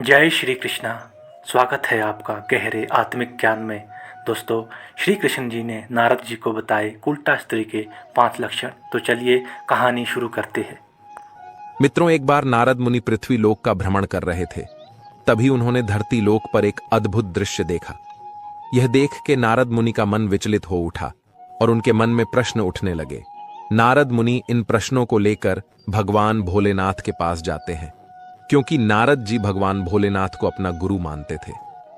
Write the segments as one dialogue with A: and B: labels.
A: जय श्री कृष्णा। स्वागत है आपका गहरे आत्मिक ज्ञान में। दोस्तों, श्री कृष्ण जी ने नारद जी को बताए उल्टा स्त्री के 5 लक्षण। तो चलिए कहानी शुरू करते हैं।
B: मित्रों, एक बार नारद मुनि पृथ्वी लोक का भ्रमण कर रहे थे। तभी उन्होंने धरती लोक पर एक अद्भुत दृश्य देखा। यह देख के नारद मुनि का मन विचलित हो उठा और उनके मन में प्रश्न उठने लगे। नारद मुनि इन प्रश्नों को लेकर भगवान भोलेनाथ के पास जाते हैं, क्योंकि नारद जी भगवान भोलेनाथ को अपना गुरु मानते थे।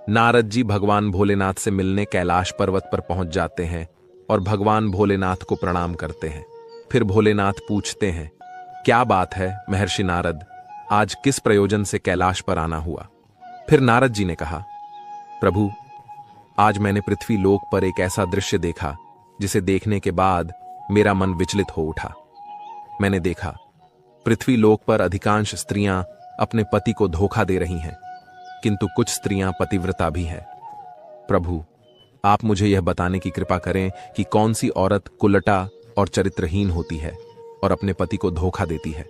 B: नारद जी भगवान भोलेनाथ से मिलने कैलाश पर्वत पर पहुंच जाते हैं और भगवान भोलेनाथ को प्रणाम करते हैं। फिर भोलेनाथ पूछते हैं, क्या बात है महर्षि नारद, आज किस प्रयोजन से कैलाश पर आना हुआ? फिर नारद जी ने कहा, प्रभु, आज मैंने पृथ्वी लोक पर एक ऐसा दृश्य देखा जिसे देखने के बाद मेरा मन विचलित हो उठा। मैंने देखा पृथ्वी लोक पर अधिकांश स्त्रियां अपने पति को धोखा दे रही हैं, किंतु कुछ स्त्रियां पतिव्रता भी हैं। प्रभु, आप मुझे यह बताने की कृपा करें कि कौन सी औरत कुलटा और चरित्रहीन होती है और अपने पति को धोखा देती है।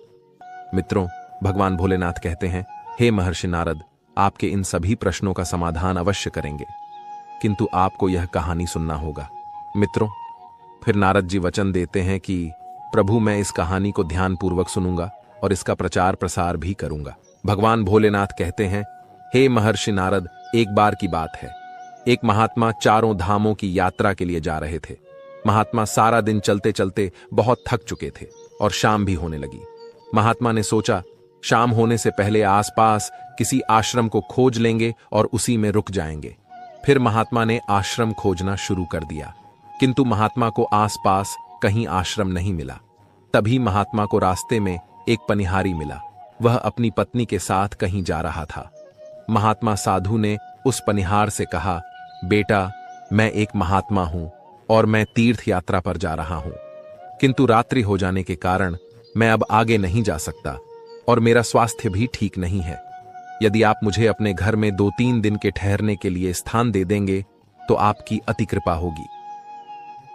B: मित्रों, भगवान भोलेनाथ कहते हैं, हे महर्षि नारद, आपके इन सभी प्रश्नों का समाधान अवश्य करेंगे, किंतु आपको यह कहानी सुनना होगा। मित्रों, फिर नारद जी वचन देते हैं कि प्रभु, मैं इस कहानी को ध्यानपूर्वक सुनूंगा और इसका प्रचार प्रसार भी करूंगा। भगवान भोलेनाथ कहते हैं, हे महर्षि नारद, एक बार की बात है। एक महात्मा 4 धामों की यात्रा के लिए जा रहे थे। महात्मा सारा दिन चलते चलते बहुत थक चुके थे और शाम भी होने लगी। महात्मा ने सोचा, शाम होने से पहले आसपास किसी आश्रम को खोज लेंगे और उसी में रुक जाएंगे। फिर महात्मा ने आश्रम खोजना शुरू कर दिया, किंतु महात्मा को आसपास कहीं आश्रम नहीं मिला। तभी महात्मा को रास्ते में एक पनिहारी मिला। वह अपनी पत्नी के साथ कहीं जा रहा था। महात्मा साधु ने उस पनिहार से कहा, बेटा, मैं एक महात्मा हूं और मैं तीर्थ यात्रा पर जा रहा हूं, किंतु रात्रि हो जाने के कारण मैं अब आगे नहीं जा सकता और मेरा स्वास्थ्य भी ठीक नहीं है। यदि आप मुझे अपने घर में 2-3 दिन के ठहरने के लिए स्थान दे देंगे तो आपकी अति कृपा होगी।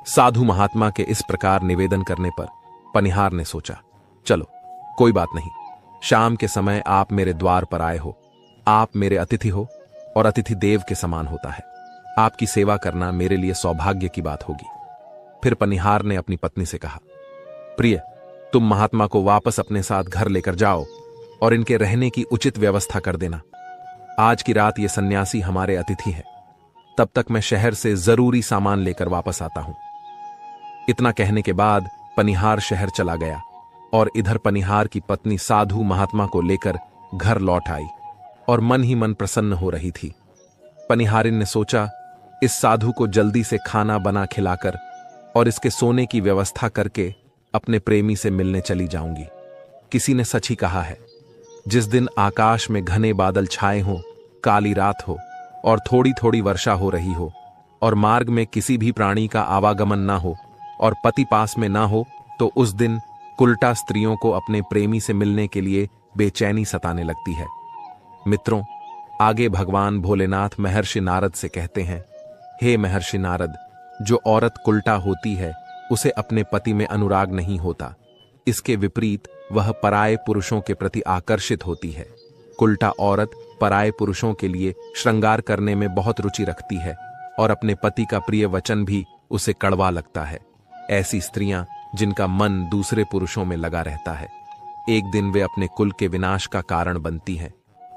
B: साधु महात्मा के इस प्रकार निवेदन करने पर पनिहार ने सोचा, चलो कोई बात नहीं, शाम के समय आप मेरे द्वार पर आए हो, आप मेरे अतिथि हो और अतिथि देव के समान होता है। आपकी सेवा करना मेरे लिए सौभाग्य की बात होगी। फिर पनिहार ने अपनी पत्नी से कहा, प्रिय, तुम महात्मा को वापस अपने साथ घर लेकर जाओ और इनके रहने की उचित व्यवस्था कर देना। आज की रात ये सन्यासी हमारे अतिथि हैं, तब तक मैं शहर से जरूरी सामान लेकर वापस आता हूं। इतना कहने के बाद पनिहार शहर चला गया और इधर पनिहार की पत्नी साधु महात्मा को लेकर घर लौट आई और मन ही मन प्रसन्न हो रही थी। पनिहारिन ने सोचा, इस साधु को जल्दी से खाना बना खिलाकर और इसके सोने की व्यवस्था करके अपने प्रेमी से मिलने चली जाऊंगी। किसी ने सच ही कहा है, जिस दिन आकाश में घने बादल छाए हों, काली रात हो और थोड़ी थोड़ी वर्षा हो रही हो और मार्ग में किसी भी प्राणी का आवागमन ना हो और पति पास में ना हो, तो उस दिन कुलटा स्त्रियों को अपने प्रेमी से मिलने के लिए बेचैनी सताने लगती है। मित्रों, आगे भगवान भोलेनाथ महर्षि नारद से कहते हैं, हे महर्षि नारद, जो औरत कुलटा होती है उसे अपने पति में अनुराग नहीं होता। इसके विपरीत वह पराये पुरुषों के प्रति आकर्षित होती है। कुलटा औरत पराये पुरुषों के लिए श्रृंगार करने में बहुत रुचि रखती है और अपने पति का प्रिय वचन भी उसे कड़वा लगता है। ऐसी स्त्रियां जिनका मन दूसरे पुरुषों में लगा रहता है, एक दिन वे अपने कुल के विनाश का कारण बनती हैं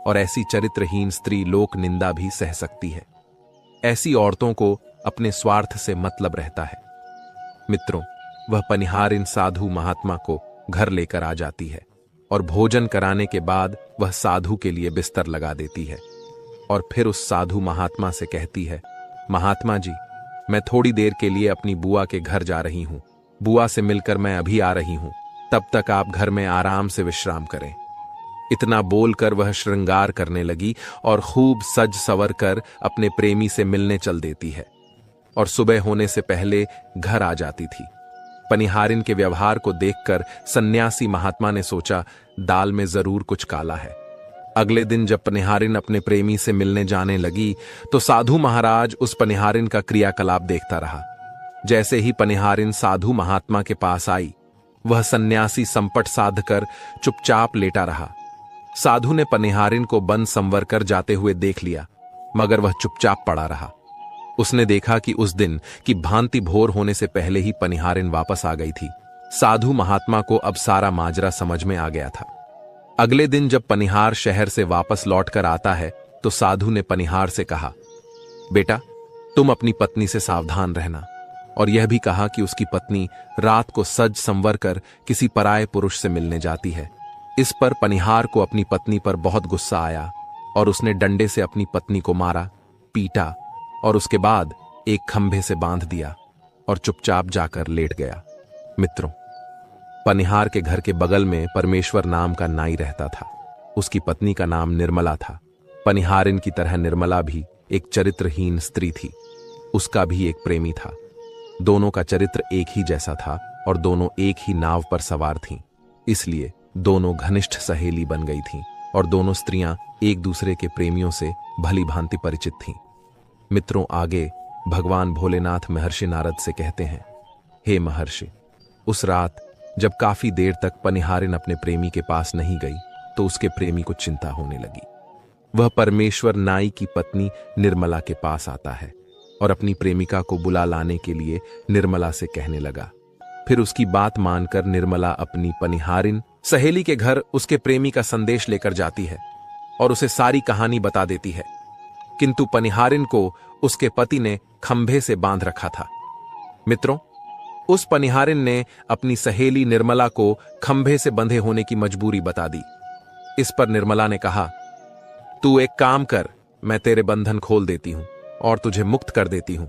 B: और ऐसी चरित्रहीन स्त्री लोक निंदा भी सह सकती है। ऐसी औरतों को अपने स्वार्थ से मतलब रहता है। मित्रों, वह पनिहार इन साधु महात्मा को घर लेकर आ जाती है और भोजन कराने के बाद वह साधु के लिए बिस्तर लगा देती है और फिर उस साधु महात्मा से कहती है, महात्मा जी, मैं थोड़ी देर के लिए अपनी बुआ के घर जा रही हूं। बुआ से मिलकर मैं अभी आ रही हूं, तब तक आप घर में आराम से विश्राम करें। इतना बोलकर वह श्रृंगार करने लगी और खूब सज सवर कर अपने प्रेमी से मिलने चल देती है और सुबह होने से पहले घर आ जाती थी। पनिहारिन के व्यवहार को देखकर सन्यासी महात्मा ने सोचा, दाल में जरूर कुछ काला है। अगले दिन जब पनिहारिन अपने प्रेमी से मिलने जाने लगी तो साधु महाराज उस पनिहारिन का क्रियाकलाप देखता रहा। जैसे ही पनिहारिन साधु महात्मा के पास आई, वह सन्यासी संपट साध कर चुपचाप लेटा रहा। साधु ने पनिहारिन को बन संवर कर जाते हुए देख लिया, मगर वह चुपचाप पड़ा रहा। उसने देखा कि उस दिन की भांति भोर होने से पहले ही पनिहारिन वापस आ गई थी। साधु महात्मा को अब सारा माजरा समझ में आ गया था। अगले दिन जब पनिहार शहर से वापस लौटकर आता है तो साधु ने पनिहार से कहा, बेटा, तुम अपनी पत्नी से सावधान रहना, और यह भी कहा कि उसकी पत्नी रात को सज संवर कर किसी पराये पुरुष से मिलने जाती है। इस पर पनिहार को अपनी पत्नी पर बहुत गुस्सा आया और उसने डंडे से अपनी पत्नी को मारा, पीटा और उसके बाद एक खंभे से बांध दिया और चुपचाप जाकर लेट गया। मित्रों, पनिहार के घर के बगल में परमेश्वर नाम का नाई रहता था। उसकी पत्नी का नाम निर्मला था। पनिहारिन की तरह निर्मला भी एक चरित्रहीन स्त्री थी। उसका भी एक प्रेमी था। दोनों का चरित्र एक ही जैसा था और दोनों एक ही नाव पर सवार थीं। इसलिए दोनों घनिष्ठ सहेली बन गई थीं और दोनों स्त्रियां एक दूसरे के प्रेमियों से भली भांति परिचित थीं। मित्रों, आगे भगवान भोलेनाथ महर्षि नारद से कहते हैं, हे महर्षि, उस रात जब काफी देर तक पनिहारिन अपने प्रेमी के पास नहीं गई तो उसके प्रेमी को चिंता होने लगी। वह परमेश्वर नाई की पत्नी निर्मला के पास आता है और अपनी प्रेमिका को बुला लाने के लिए निर्मला से कहने लगा। फिर उसकी बात मानकर निर्मला अपनी पनिहारिन सहेली के घर उसके प्रेमी का संदेश लेकर जाती है और उसे सारी कहानी बता देती है। किंतु पनिहारिन को उसके पति ने खंभे से बांध रखा था। मित्रों, उस पनिहारिन ने अपनी सहेली निर्मला को खंभे से बंधे होने की मजबूरी बता दी। इस पर निर्मला ने कहा, तू एक काम कर, मैं तेरे बंधन खोल देती हूं और तुझे मुक्त कर देती हूं।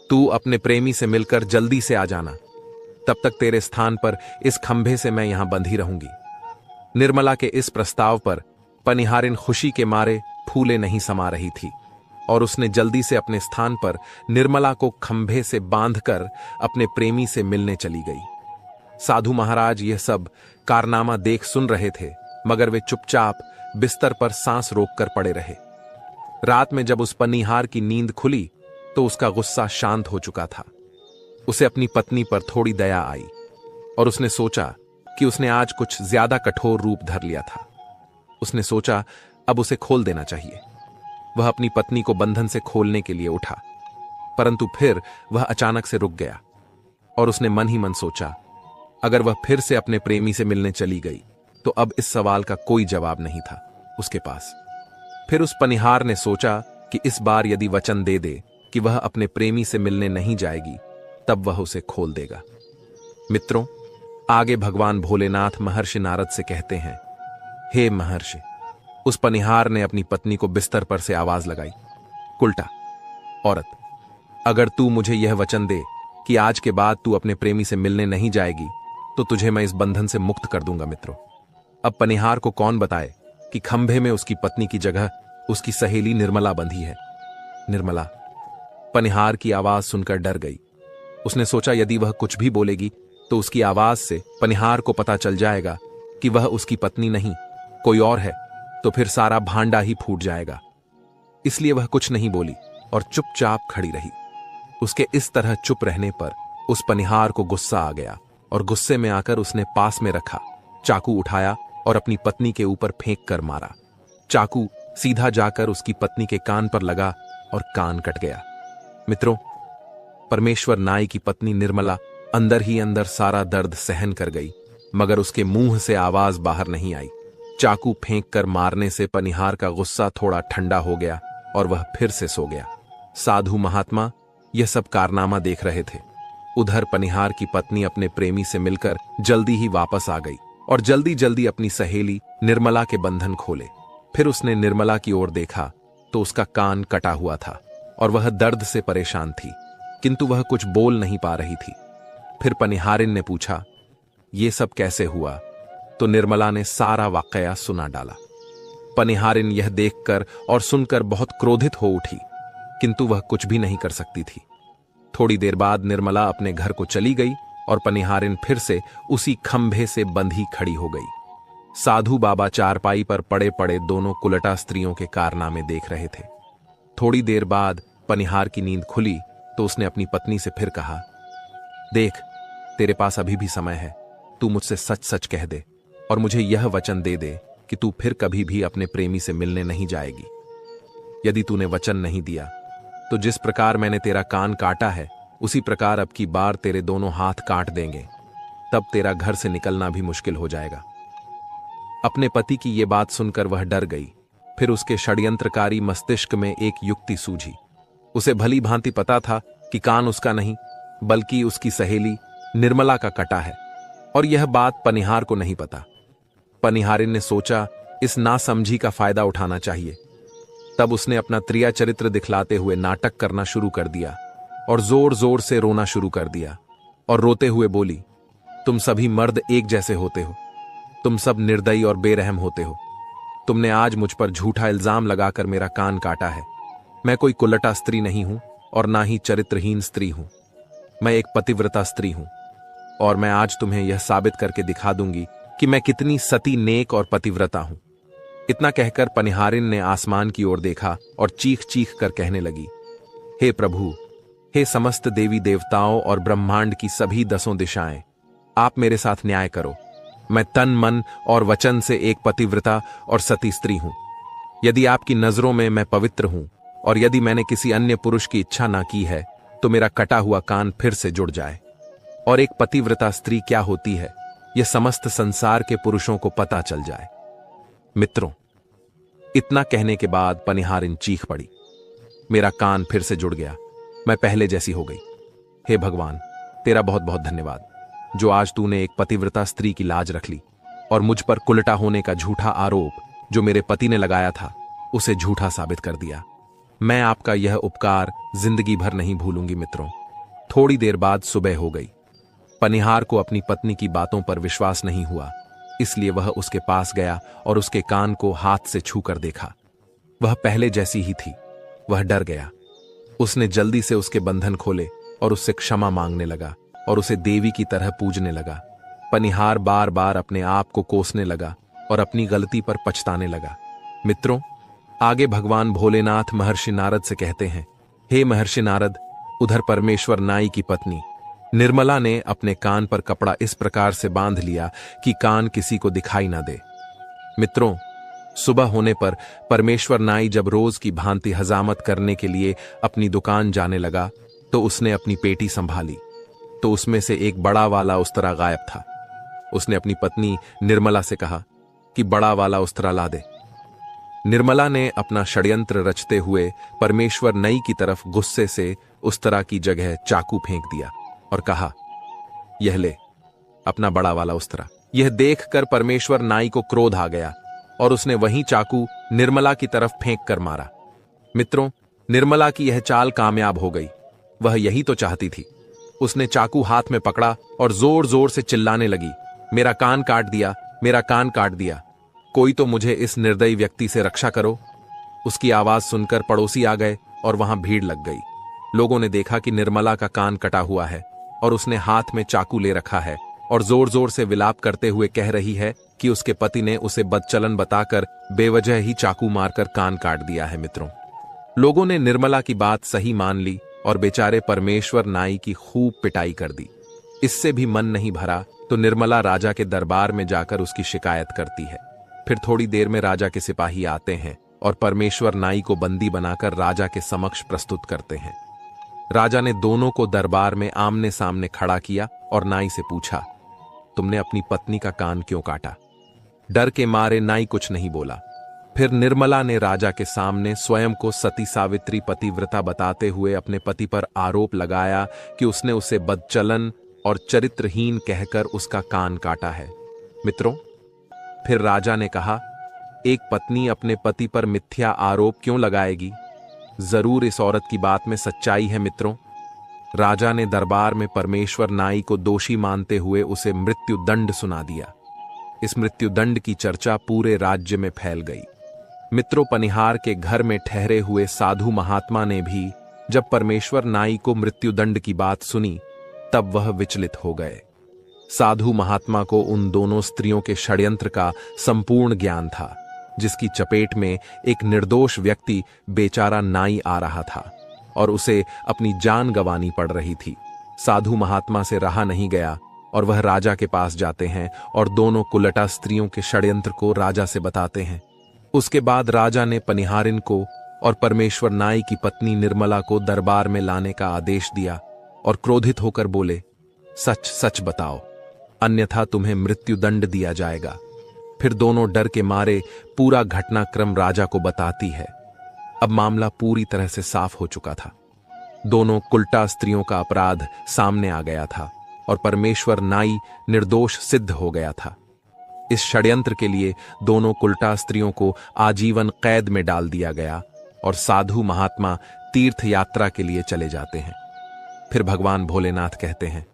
B: तू अपने प्रेमी से मिलकर जल्दी से आ जाना, तब तक तेरे स्थान पर इस खंभे से मैं यहां बंधी रहूंगी। निर्मला के इस प्रस्ताव पर पनिहारिन खुशी के मारे फूले नहीं समा रही थी और उसने जल्दी से अपने स्थान पर निर्मला को खंभे से बांधकर अपने प्रेमी से मिलने चली गई। साधु महाराज यह सब कारनामा देख सुन रहे थे, मगर वे चुपचाप बिस्तर पर सांस रोककर पड़े रहे। रात में जब उस पनिहार की नींद खुली तो उसका गुस्सा शांत हो चुका था। उसे अपनी पत्नी पर थोड़ी दया आई और उसने सोचा कि उसने आज कुछ ज्यादा कठोर रूप धर लिया था। उसने सोचा अब उसे खोल देना चाहिए। वह अपनी पत्नी को बंधन से खोलने के लिए उठा, परंतु फिर वह अचानक से रुक गया और उसने मन ही मन सोचा, अगर वह फिर से अपने प्रेमी से मिलने चली गई तो अब इस सवाल का कोई जवाब नहीं था उसके पास। फिर उस पनिहार ने सोचा कि इस बार यदि वचन दे दे कि वह अपने प्रेमी से मिलने नहीं जाएगी, तब वह उसे खोल देगा। मित्रों, आगे भगवान भोलेनाथ महर्षि नारद से कहते हैं, हे महर्षि, उस पनिहार ने अपनी पत्नी को बिस्तर पर से आवाज लगाई, उल्टा, औरत, अगर तू मुझे यह वचन दे कि आज के बाद तू अपने प्रेमी से मिलने नहीं जाएगी तो तुझे मैं इस बंधन से मुक्त कर दूंगा। मित्रों, अब पनिहार को कौन बताए कि खंभे में उसकी पत्नी की जगह उसकी सहेली निर्मला बंधी है। निर्मला पनिहार की आवाज सुनकर डर गई। उसने सोचा यदि वह कुछ भी बोलेगी तो उसकी आवाज से पनिहार को पता चल जाएगा कि वह उसकी पत्नी नहीं कोई और है, तो फिर सारा भांडा ही फूट जाएगा। इसलिए वह कुछ नहीं बोली और चुपचाप खड़ी रही। उसके इस तरह चुप रहने पर उस पनिहार को गुस्सा आ गया और गुस्से में आकर उसने पास में रखा चाकू उठाया और अपनी पत्नी के ऊपर फेंक कर मारा। चाकू सीधा जाकर उसकी पत्नी के कान पर लगा और कान कट गया। मित्रों, परमेश्वर नाई की पत्नी निर्मला अंदर ही अंदर सारा दर्द सहन कर गई, मगर उसके मुंह से आवाज बाहर नहीं आई। चाकू फेंक कर मारने से पनिहार का गुस्सा थोड़ा ठंडा हो गया और वह फिर से सो गया। साधु महात्मा यह सब कारनामा देख रहे थे। उधर पनिहार की पत्नी अपने प्रेमी से मिलकर जल्दी ही वापस आ गई और जल्दी जल्दी अपनी सहेली निर्मला के बंधन खोले। फिर उसने निर्मला की ओर देखा तो उसका कान कटा हुआ था और वह दर्द से परेशान थी, किंतु वह कुछ बोल नहीं पा रही थी। फिर पनिहारिन ने पूछा, ये सब कैसे हुआ? तो निर्मला ने सारा वाकया सुना डाला। पनिहारिन यह देखकर और सुनकर बहुत क्रोधित हो उठी, किंतु वह कुछ भी नहीं कर सकती थी। थोड़ी देर बाद निर्मला अपने घर को चली गई और पनिहारिन फिर से उसी खंभे से बंधी खड़ी हो गई। साधु बाबा चारपाई पर पड़े पड़े दोनों कुलटा स्त्रियों के कारनामे देख रहे थे। थोड़ी देर बाद पनिहार की नींद खुली तो उसने अपनी पत्नी से फिर कहा, देख, तेरे पास अभी भी समय है, तू मुझसे सच सच कह दे और मुझे यह वचन दे दे कि तू फिर कभी भी अपने प्रेमी से मिलने नहीं जाएगी। यदि तूने वचन नहीं दिया तो जिस प्रकार मैंने तेरा कान काटा है उसी प्रकार अब की बार तेरे दोनों हाथ काट देंगे, तब तेरा घर से निकलना भी मुश्किल हो जाएगा। अपने पति की यह बात सुनकर वह डर गई। फिर उसके षड्यंत्रकारी मस्तिष्क में एक युक्ति सूझी। उसे भली भांति पता था कि कान उसका नहीं बल्कि उसकी सहेली निर्मला का कटा है, और यह बात पनिहार को नहीं पता। पनिहारिन ने सोचा इस नासमझी का फायदा उठाना चाहिए। तब उसने अपना त्रिया चरित्र दिखलाते हुए नाटक करना शुरू कर दिया और जोर जोर से रोना शुरू कर दिया और रोते हुए बोली, तुम सभी मर्द एक जैसे होते हो, तुम सब निर्दयी और बेरहम होते हो। तुमने आज मुझ पर झूठा इल्जाम लगाकर मेरा कान काटा है। मैं कोई कुलटा स्त्री नहीं हूं और ना ही चरित्रहीन स्त्री हूं। मैं एक पतिव्रता स्त्री हूं और मैं आज तुम्हें यह साबित करके दिखा दूंगी कि मैं कितनी सती नेक और पतिव्रता हूं। इतना कहकर पनिहारिन ने आसमान की ओर देखा और चीख चीख कर कहने लगी, हे प्रभु, हे समस्त देवी देवताओं और ब्रह्मांड की सभी 10 दिशाएं, आप मेरे साथ न्याय करो। मैं तन मन और वचन से एक पतिव्रता और सती स्त्री हूं। यदि आपकी नजरों में मैं पवित्र हूं और यदि मैंने किसी अन्य पुरुष की इच्छा ना की है तो मेरा कटा हुआ कान फिर से जुड़ जाए। और एक पतिव्रता स्त्री क्या होती है यह समस्त संसार के पुरुषों को पता चल जाए। मित्रों, इतना कहने के बाद पनिहारिन चीख पड़ी, मेरा कान फिर से जुड़ गया, मैं पहले जैसी हो गई। हे भगवान, तेरा बहुत बहुत धन्यवाद जो आज तूने एक पतिव्रता स्त्री की लाज रख ली और मुझ पर कुलटा होने का झूठा आरोप जो मेरे पति ने लगाया था उसे झूठा साबित कर दिया। मैं आपका यह उपकार जिंदगी भर नहीं भूलूंगी। मित्रों, थोड़ी देर बाद सुबह हो गई। पनिहार को अपनी पत्नी की बातों पर विश्वास नहीं हुआ, इसलिए वह उसके पास गया और उसके कान को हाथ से छूकर देखा। वह पहले जैसी ही थी। वह डर गया। उसने जल्दी से उसके बंधन खोले और उससे क्षमा मांगने लगा और उसे देवी की तरह पूजने लगा। पनिहार बार बार अपने आप को कोसने लगा और अपनी गलती पर पछताने लगा। मित्रों, आगे भगवान भोलेनाथ महर्षि नारद से कहते हैं, हे महर्षि नारद, उधर परमेश्वर नाई की पत्नी निर्मला ने अपने कान पर कपड़ा इस प्रकार से बांध लिया कि कान किसी को दिखाई ना दे। मित्रों, सुबह होने पर परमेश्वर नाई जब रोज की भांति हजामत करने के लिए अपनी दुकान जाने लगा तो उसने अपनी पेटी संभाली तो उसमें से एक बड़ा वाला उस्तरा गायब था। उसने अपनी पत्नी निर्मला से कहा कि बड़ा वाला उस्तरा ला दे। निर्मला ने अपना षड्यंत्र रचते हुए परमेश्वर नई की तरफ गुस्से से उस्तरा की जगह चाकू फेंक दिया और कहा, यह ले अपना बड़ा वाला उस्तरा। यह देखकर परमेश्वर नाई को क्रोध आ गया और उसने वही चाकू निर्मला की तरफ फेंक कर मारा। मित्रों, निर्मला की यह चाल कामयाब हो गई। वह यही तो चाहती थी। उसने चाकू हाथ में पकड़ा और जोर जोर से चिल्लाने लगी, मेरा कान काट दिया, मेरा कान काट दिया, कोई तो मुझे इस निर्दयी व्यक्ति से रक्षा करो। उसकी आवाज सुनकर पड़ोसी आ गए और वहां भीड़ लग गई। लोगों ने देखा कि निर्मला का कान कटा हुआ है और उसने हाथ में चाकू ले रखा है और जोर जोर से विलाप करते हुए कह रही है कि उसके पति ने उसे बदचलन बताकर बेवजह ही चाकू मारकर कान काट दिया है। मित्रों, लोगों ने निर्मला की बात सही मान ली और बेचारे परमेश्वर नाई की खूब पिटाई कर दी। इससे भी मन नहीं भरा तो निर्मला राजा के दरबार में जाकर उसकी शिकायत करती है। फिर थोड़ी देर में राजा के सिपाही आते हैं और परमेश्वर नाई को बंदी बनाकर राजा के समक्ष प्रस्तुत करते हैं। राजा ने दोनों को दरबार में आमने सामने खड़ा किया और नाई से पूछा, तुमने अपनी पत्नी का कान क्यों काटा? डर के मारे नाई कुछ नहीं बोला। फिर निर्मला ने राजा के सामने स्वयं को सती सावित्री पतिव्रता बताते हुए अपने पति पर आरोप लगाया कि उसने उसे बदचलन और चरित्रहीन कहकर उसका कान काटा है। मित्रों, फिर राजा ने कहा, एक पत्नी अपने पति पर मिथ्या आरोप क्यों लगाएगी? जरूर इस औरत की बात में सच्चाई है। मित्रों, राजा ने दरबार में परमेश्वर नाई को दोषी मानते हुए उसे मृत्यु दंड सुना दिया। इस मृत्यु दंड की चर्चा पूरे राज्य में फैल गई। मित्रों, पनिहार के घर में ठहरे हुए साधु महात्मा ने भी जब परमेश्वर नाई को मृत्युदंड की बात सुनी तब वह विचलित हो गए। साधु महात्मा को उन दोनों स्त्रियों के षड्यंत्र का संपूर्ण ज्ञान था, जिसकी चपेट में एक निर्दोष व्यक्ति बेचारा नाई आ रहा था और उसे अपनी जान गंवानी पड़ रही थी। साधु महात्मा से रहा नहीं गया और वह राजा के पास जाते हैं और दोनों कुलटा स्त्रियों के षड्यंत्र को राजा से बताते हैं। उसके बाद राजा ने पनिहारिन को और परमेश्वर नाई की पत्नी निर्मला को दरबार में लाने का आदेश दिया और क्रोधित होकर बोले, सच सच बताओ, अन्यथा तुम्हें मृत्युदंड दिया जाएगा। फिर दोनों डर के मारे पूरा घटनाक्रम राजा को बताती है। अब मामला पूरी तरह से साफ हो चुका था। दोनों कुलटा स्त्रियों का अपराध सामने आ गया था और परमेश्वर नाई निर्दोष सिद्ध हो गया था। इस षड्यंत्र के लिए दोनों कुलटा स्त्रियों को आजीवन कैद में डाल दिया गया और साधु महात्मा तीर्थ यात्रा के लिए चले जाते हैं। फिर भगवान भोलेनाथ कहते हैं,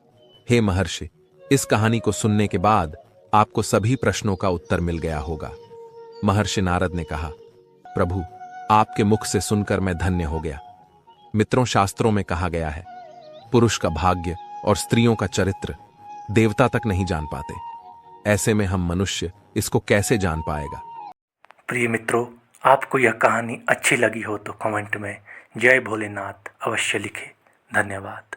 B: हे महर्षि, इस कहानी को सुनने के बाद आपको सभी प्रश्नों का उत्तर मिल गया होगा। महर्षि नारद ने कहा, प्रभु, आपके मुख से सुनकर मैं धन्य हो गया। मित्रों, शास्त्रों में कहा गया है, पुरुष का भाग्य और स्त्रियों का चरित्र देवता तक नहीं जान पाते। ऐसे में हम मनुष्य इसको कैसे जान पाएगा।
A: प्रिय मित्रों, आपको यह कहानी अच्छी लगी हो तो कमेंट में जय भोलेनाथ अवश्य लिखें। धन्यवाद।